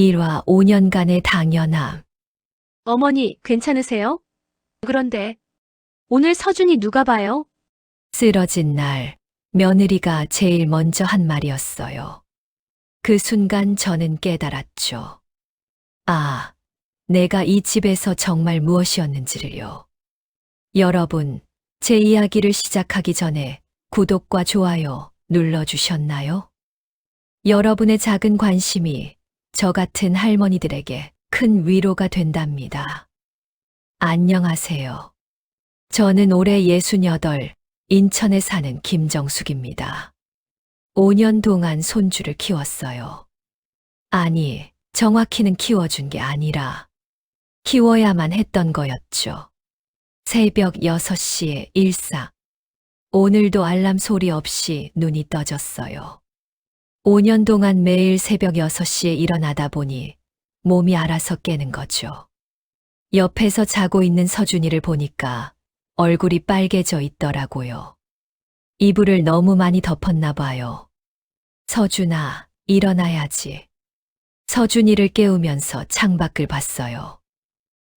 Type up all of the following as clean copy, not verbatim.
일화 5년간의 당연함. 어머니, 괜찮으세요? 그런데 오늘 서준이 누가 봐요? 쓰러진 날, 며느리가 제일 먼저 한 말이었어요. 그 순간 저는 깨달았죠. 아, 내가 이 집에서 정말 무엇이었는지를요. 여러분, 제 이야기를 시작하기 전에 구독과 좋아요 눌러주셨나요? 여러분의 작은 관심이 저 같은 할머니들에게 큰 위로가 된답니다. 안녕하세요. 저는 올해 68, 인천에 사는 김정숙입니다. 5년 동안 손주를 키웠어요. 아니, 정확히는 키워준 게 아니라 키워야만 했던 거였죠. 새벽 6시에 일사. 오늘도 알람 소리 없이 눈이 떠졌어요. 5년 동안 매일 새벽 6시에 일어나다 보니 몸이 알아서 깨는 거죠. 옆에서 자고 있는 서준이를 보니까 얼굴이 빨개져 있더라고요. 이불을 너무 많이 덮었나 봐요. 서준아, 일어나야지. 서준이를 깨우면서 창밖을 봤어요.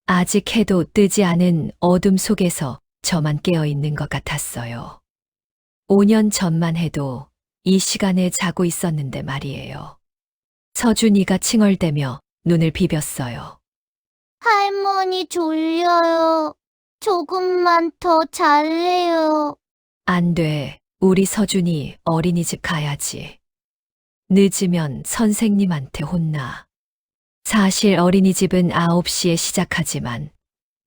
아직 해도 뜨지 않은 어둠 속에서 저만 깨어 있는 것 같았어요. 5년 전만 해도 이 시간에 자고 있었는데 말이에요. 서준이가 칭얼대며 눈을 비볐어요. 할머니 졸려요. 조금만 더 잘래요. 안 돼. 우리 서준이 어린이집 가야지. 늦으면 선생님한테 혼나. 사실 어린이집은 9시에 시작하지만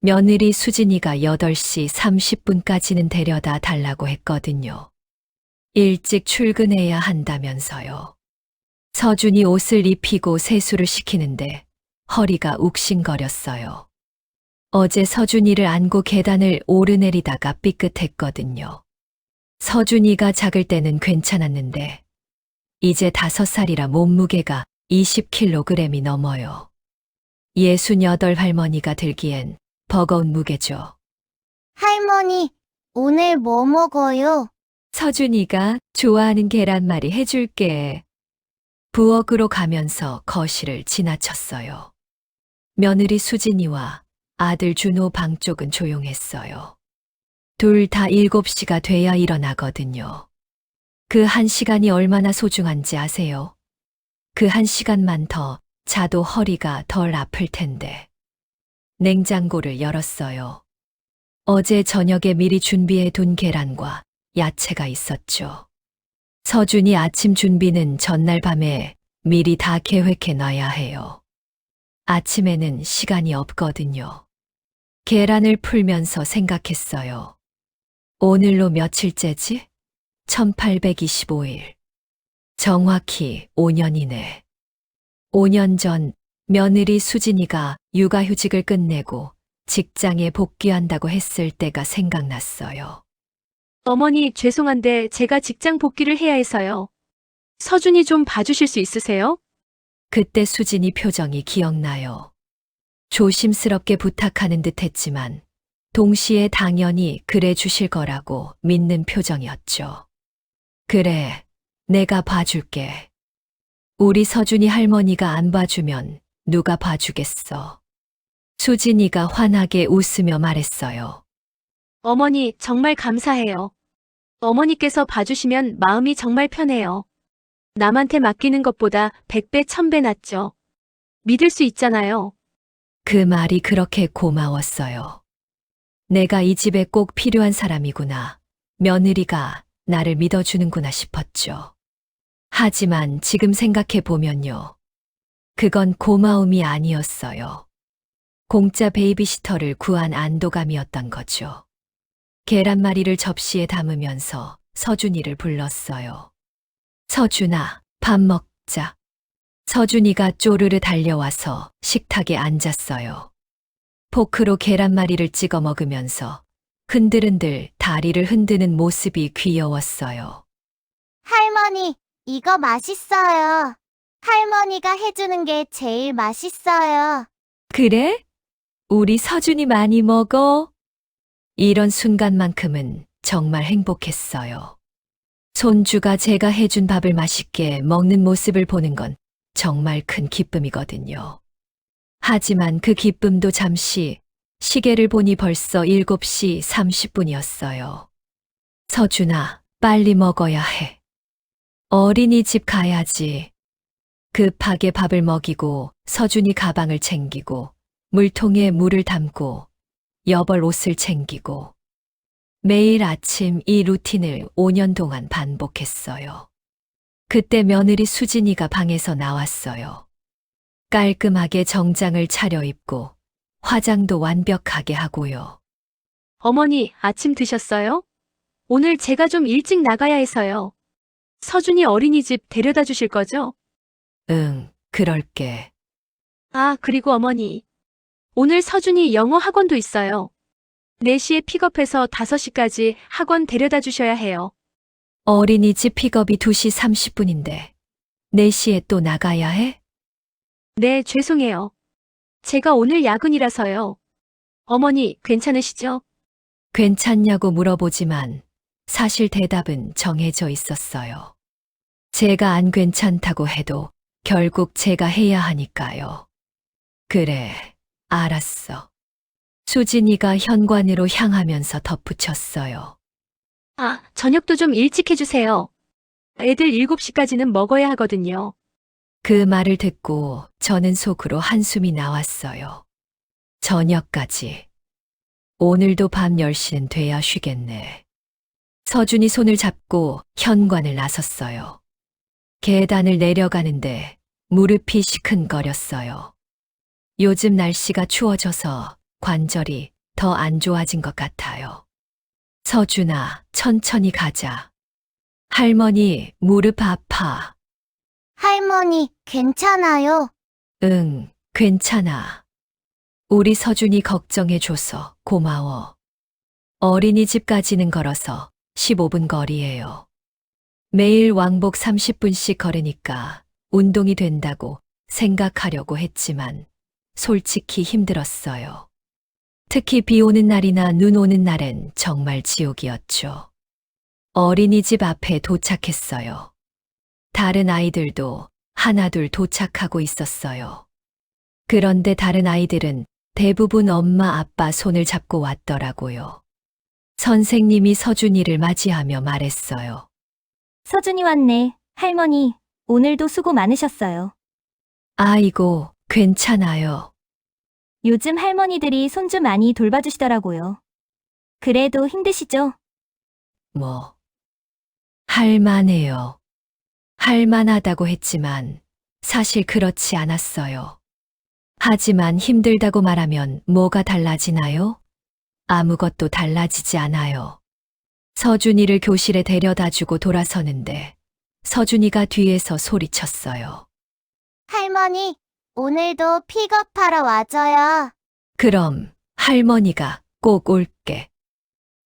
며느리 수진이가 8시 30분까지는 데려다 달라고 했거든요. 일찍 출근해야 한다면서요. 서준이 옷을 입히고 세수를 시키는데 허리가 욱신거렸어요. 어제 서준이를 안고 계단을 오르내리다가 삐끗했거든요. 서준이가 작을 때는 괜찮았는데 이제 5살이라 몸무게가 20kg이 넘어요. 68 할머니가 들기엔 버거운 무게죠. 할머니, 오늘 뭐 먹어요? 서준이가 좋아하는 계란말이 해줄게. 부엌으로 가면서 거실을 지나쳤어요. 며느리 수진이와 아들 준호 방 쪽은 조용했어요. 둘 다 7시가 돼야 일어나거든요. 그 1시간이 얼마나 소중한지 아세요? 그 1시간만 더 자도 허리가 덜 아플 텐데. 냉장고를 열었어요. 어제 저녁에 미리 준비해 둔 계란과 야채가 있었죠. 서준이 아침 준비는 전날 밤에 미리 다 계획해 놔야 해요. 아침에는 시간이 없거든요. 계란을 풀면서 생각했어요. 오늘로 며칠째지? 1825일. 정확히 5년이네. 5년 전 며느리 수진이가 육아휴직을 끝내고 직장에 복귀한다고 했을 때가 생각났어요. 어머니, 죄송한데 제가 직장 복귀를 해야 해서요. 서준이 좀 봐주실 수 있으세요? 그때 수진이 표정이 기억나요. 조심스럽게 부탁하는 듯 했지만 동시에 당연히 그래 주실 거라고 믿는 표정이었죠. 그래, 내가 봐줄게. 우리 서준이 할머니가 안 봐주면 누가 봐주겠어. 수진이가 환하게 웃으며 말했어요. 어머니, 정말 감사해요. 어머니께서 봐주시면 마음이 정말 편해요. 남한테 맡기는 것보다 100배, 1000배 낫죠. 믿을 수 있잖아요. 그 말이 그렇게 고마웠어요. 내가 이 집에 꼭 필요한 사람이구나. 며느리가 나를 믿어주는구나 싶었죠. 하지만 지금 생각해 보면요. 그건 고마움이 아니었어요. 공짜 베이비시터를 구한 안도감이었던 거죠. 계란말이를 접시에 담으면서 서준이를 불렀어요. 서준아, 밥 먹자. 서준이가 쪼르르 달려와서 식탁에 앉았어요. 포크로 계란말이를 찍어 먹으면서 흔들흔들 다리를 흔드는 모습이 귀여웠어요. 할머니, 이거 맛있어요. 할머니가 해주는 게 제일 맛있어요. 그래? 우리 서준이 많이 먹어? 이런 순간만큼은 정말 행복했어요. 손주가 제가 해준 밥을 맛있게 먹는 모습을 보는 건 정말 큰 기쁨이거든요. 하지만 그 기쁨도 잠시, 시계를 보니 벌써 7시 30분이었어요. 서준아, 빨리 먹어야 해. 어린이집 가야지. 급하게 밥을 먹이고 서준이 가방을 챙기고 물통에 물을 담고 여벌 옷을 챙기고 매일 아침 이 루틴을 5년 동안 반복했어요. 그때 며느리 수진이가 방에서 나왔어요. 깔끔하게 정장을 차려입고 화장도 완벽하게 하고요. 어머니, 아침 드셨어요? 오늘 제가 좀 일찍 나가야 해서요. 서준이 어린이집 데려다 주실 거죠? 응, 그럴게. 아, 그리고 어머니. 오늘 서준이 영어 학원도 있어요. 4시에 픽업해서 5시까지 학원 데려다 주셔야 해요. 어린이집 픽업이 2시 30분인데 4시에 또 나가야 해? 네, 죄송해요. 제가 오늘 야근이라서요. 어머니, 괜찮으시죠? 괜찮냐고 물어보지만 사실 대답은 정해져 있었어요. 제가 안 괜찮다고 해도 결국 제가 해야 하니까요. 그래, 알았어. 수진이가 현관으로 향하면서 덧붙였어요. 아, 저녁도 좀 일찍 해주세요. 애들 7시까지는 먹어야 하거든요. 그 말을 듣고 저는 속으로 한숨이 나왔어요. 저녁까지. 오늘도 밤 10시는 돼야 쉬겠네. 서준이 손을 잡고 현관을 나섰어요. 계단을 내려가는데 무릎이 시큰거렸어요. 요즘 날씨가 추워져서 관절이 더 안 좋아진 것 같아요. 서준아, 천천히 가자. 할머니, 무릎 아파. 할머니, 괜찮아요? 응, 괜찮아. 우리 서준이 걱정해줘서 고마워. 어린이집까지는 걸어서 15분 거리예요. 매일 왕복 30분씩 걸으니까 운동이 된다고 생각하려고 했지만 솔직히 힘들었어요. 특히 비 오는 날이나 눈 오는 날엔 정말 지옥이었죠. 어린이집 앞에 도착했어요. 다른 아이들도 하나둘 도착하고 있었어요. 그런데 다른 아이들은 대부분 엄마 아빠 손을 잡고 왔더라고요. 선생님이 서준이를 맞이하며 말했어요. 서준이 왔네. 할머니, 오늘도 수고 많으셨어요. 아이고, 괜찮아요. 요즘 할머니들이 손주 많이 돌봐주시더라고요. 그래도 힘드시죠? 뭐, 할만해요. 할만하다고 했지만 사실 그렇지 않았어요. 하지만 힘들다고 말하면 뭐가 달라지나요? 아무것도 달라지지 않아요. 서준이를 교실에 데려다 주고 돌아서는데 서준이가 뒤에서 소리쳤어요. 할머니, 오늘도 픽업하러 와줘요. 그럼 할머니가 꼭 올게.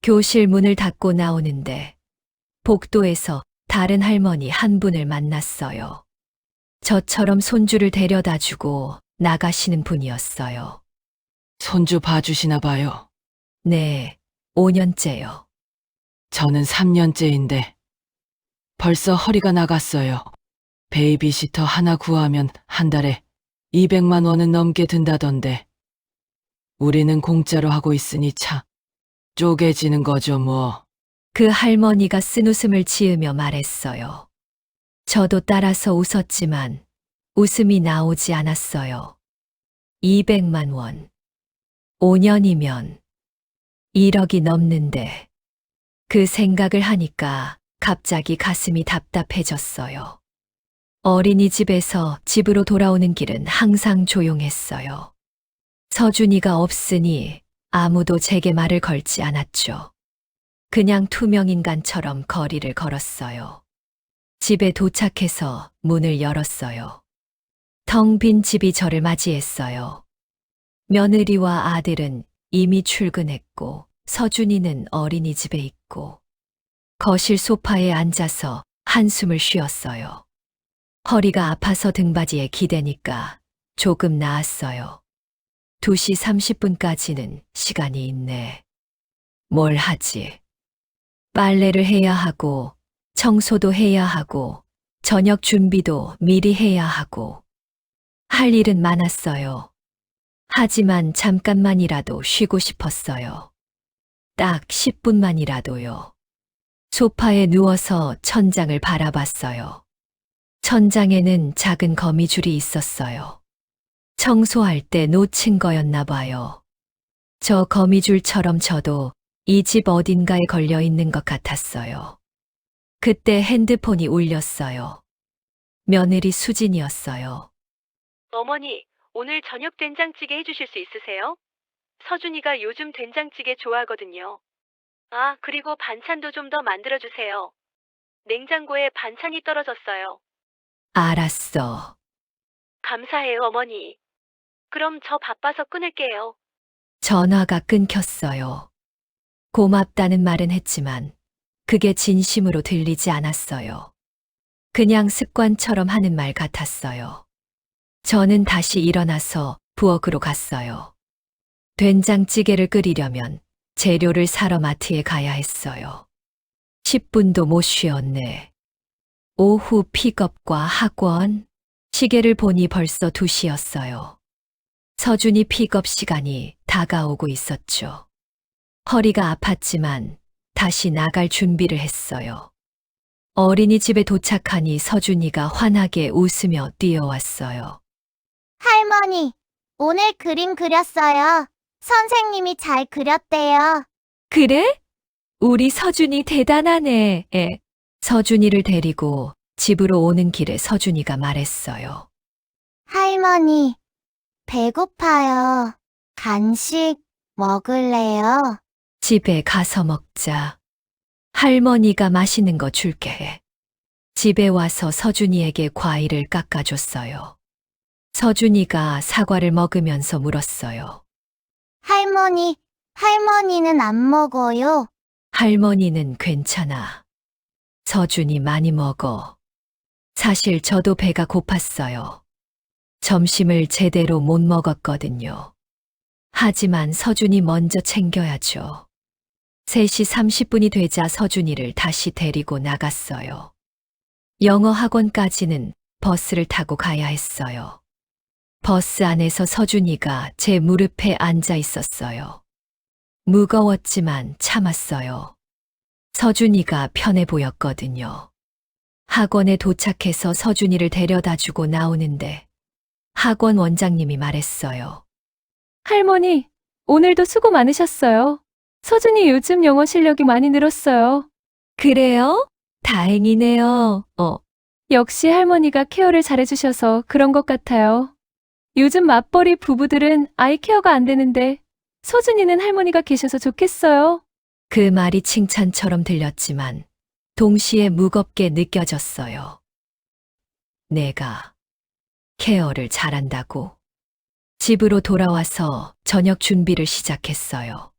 교실 문을 닫고 나오는데 복도에서 다른 할머니 한 분을 만났어요. 저처럼 손주를 데려다 주고 나가시는 분이었어요. 손주 봐주시나 봐요. 네, 5년째요. 저는 3년째인데 벌써 허리가 나갔어요. 베이비시터 하나 구하면 한 달에 200만 원은 넘게 든다던데 우리는 공짜로 하고 있으니 차 쪼개지는 거죠 뭐. 그 할머니가 쓴웃음을 지으며 말했어요. 저도 따라서 웃었지만 웃음이 나오지 않았어요. 200만 원. 5년이면 1억이 넘는데 그 생각을 하니까 갑자기 가슴이 답답해졌어요. 어린이집에서 집으로 돌아오는 길은 항상 조용했어요. 서준이가 없으니 아무도 제게 말을 걸지 않았죠. 그냥 투명인간처럼 거리를 걸었어요. 집에 도착해서 문을 열었어요. 텅 빈 집이 저를 맞이했어요. 며느리와 아들은 이미 출근했고 서준이는 어린이집에 있고 거실 소파에 앉아서 한숨을 쉬었어요. 허리가 아파서 등받이에 기대니까 조금 나았어요. 2시 30분까지는 시간이 있네. 뭘 하지? 빨래를 해야 하고 청소도 해야 하고 저녁 준비도 미리 해야 하고 할 일은 많았어요. 하지만 잠깐만이라도 쉬고 싶었어요. 딱 10분만이라도요. 소파에 누워서 천장을 바라봤어요. 천장에는 작은 거미줄이 있었어요. 청소할 때 놓친 거였나 봐요. 저 거미줄처럼 저도 이 집 어딘가에 걸려 있는 것 같았어요. 그때 핸드폰이 울렸어요. 며느리 수진이었어요. 어머니, 오늘 저녁 된장찌개 해주실 수 있으세요? 서준이가 요즘 된장찌개 좋아하거든요. 아, 그리고 반찬도 좀 더 만들어주세요. 냉장고에 반찬이 떨어졌어요. 알았어. 감사해요, 어머니. 그럼 저 바빠서 끊을게요. 전화가 끊겼어요. 고맙다는 말은 했지만 그게 진심으로 들리지 않았어요. 그냥 습관처럼 하는 말 같았어요. 저는 다시 일어나서 부엌으로 갔어요. 된장찌개를 끓이려면 재료를 사러 마트에 가야 했어요. 10분도 못 쉬었네. 오후 픽업과 학원, 시계를 보니 벌써 2시였어요. 서준이 픽업 시간이 다가오고 있었죠. 허리가 아팠지만 다시 나갈 준비를 했어요. 어린이집에 도착하니 서준이가 환하게 웃으며 뛰어왔어요. 할머니, 오늘 그림 그렸어요. 선생님이 잘 그렸대요. 그래? 우리 서준이 대단하네. 서준이를 데리고 집으로 오는 길에 서준이가 말했어요. 할머니, 배고파요. 간식 먹을래요? 집에 가서 먹자. 할머니가 맛있는 거 줄게. 집에 와서 서준이에게 과일을 깎아줬어요. 서준이가 사과를 먹으면서 물었어요. 할머니는 안 먹어요. 할머니는 괜찮아. 서준이 많이 먹어. 사실 저도 배가 고팠어요. 점심을 제대로 못 먹었거든요. 하지만 서준이 먼저 챙겨야죠. 3시 30분이 되자 서준이를 다시 데리고 나갔어요. 영어 학원까지는 버스를 타고 가야 했어요. 버스 안에서 서준이가 제 무릎에 앉아 있었어요. 무거웠지만 참았어요. 서준이가 편해 보였거든요. 학원에 도착해서 서준이를 데려다 주고 나오는데 학원 원장님이 말했어요. 할머니, 오늘도 수고 많으셨어요. 서준이 요즘 영어 실력이 많이 늘었어요. 그래요? 다행이네요. 역시 할머니가 케어를 잘해주셔서 그런 것 같아요. 요즘 맞벌이 부부들은 아이 케어가 안 되는데 서준이는 할머니가 계셔서 좋겠어요. 그 말이 칭찬처럼 들렸지만 동시에 무겁게 느껴졌어요. 내가 케어를 잘한다고. 집으로 돌아와서 저녁 준비를 시작했어요.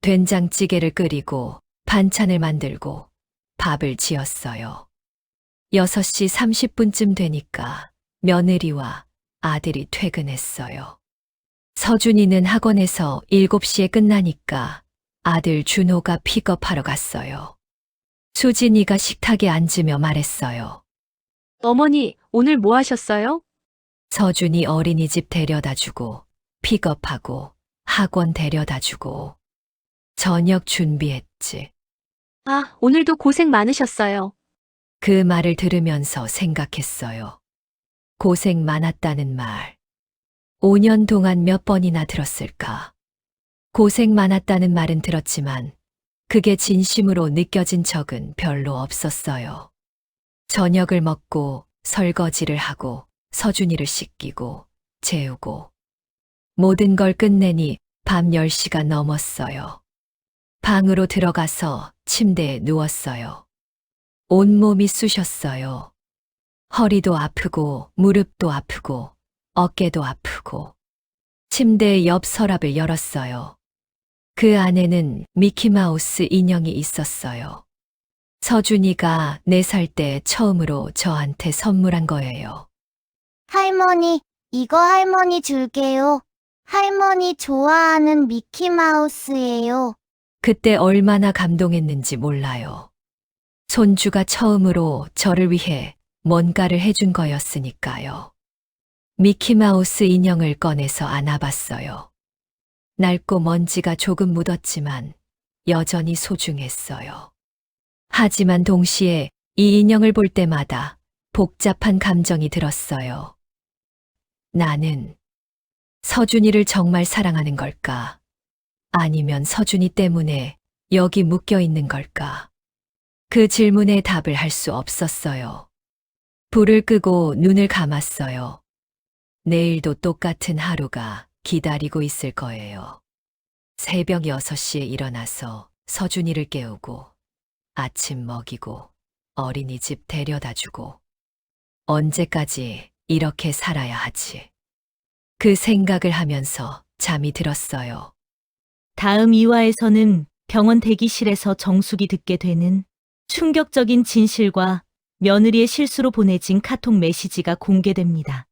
된장찌개를 끓이고 반찬을 만들고 밥을 지었어요. 6시 30분쯤 되니까 며느리와 아들이 퇴근했어요. 서준이는 학원에서 7시에 끝나니까 아들 준호가 픽업하러 갔어요. 수진이가 식탁에 앉으며 말했어요. 어머니, 오늘 뭐 하셨어요? 서준이 어린이집 데려다주고 픽업하고 학원 데려다주고 저녁 준비했지. 아, 오늘도 고생 많으셨어요. 그 말을 들으면서 생각했어요. 고생 많았다는 말. 5년 동안 몇 번이나 들었을까. 고생 많았다는 말은 들었지만 그게 진심으로 느껴진 적은 별로 없었어요. 저녁을 먹고 설거지를 하고 서준이를 씻기고 재우고 모든 걸 끝내니 밤 10시가 넘었어요. 방으로 들어가서 침대에 누웠어요. 온몸이 쑤셨어요. 허리도 아프고 무릎도 아프고 어깨도 아프고 침대 옆 서랍을 열었어요. 그 안에는 미키마우스 인형이 있었어요. 서준이가 4살 때 처음으로 저한테 선물한 거예요. 할머니, 이거 할머니 줄게요. 할머니 좋아하는 미키마우스예요. 그때 얼마나 감동했는지 몰라요. 손주가 처음으로 저를 위해 뭔가를 해준 거였으니까요. 미키마우스 인형을 꺼내서 안아봤어요. 낡고 먼지가 조금 묻었지만 여전히 소중했어요. 하지만 동시에 이 인형을 볼 때마다 복잡한 감정이 들었어요. 나는 서준이를 정말 사랑하는 걸까? 아니면 서준이 때문에 여기 묶여 있는 걸까? 그 질문에 답을 할 수 없었어요. 불을 끄고 눈을 감았어요. 내일도 똑같은 하루가 기다리고 있을 거예요. 새벽 6시에 일어나서 서준이를 깨우고 아침 먹이고 어린이집 데려다 주고 언제까지 이렇게 살아야 하지? 그 생각을 하면서 잠이 들었어요. 다음 2화에서는 병원 대기실에서 정숙이 듣게 되는 충격적인 진실과 며느리의 실수로 보내진 카톡 메시지가 공개됩니다.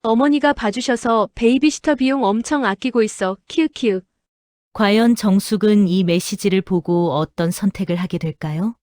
어머니가 봐주셔서 베이비시터 비용 엄청 아끼고 있어. 키읔키읔. 과연 정숙은 이 메시지를 보고 어떤 선택을 하게 될까요?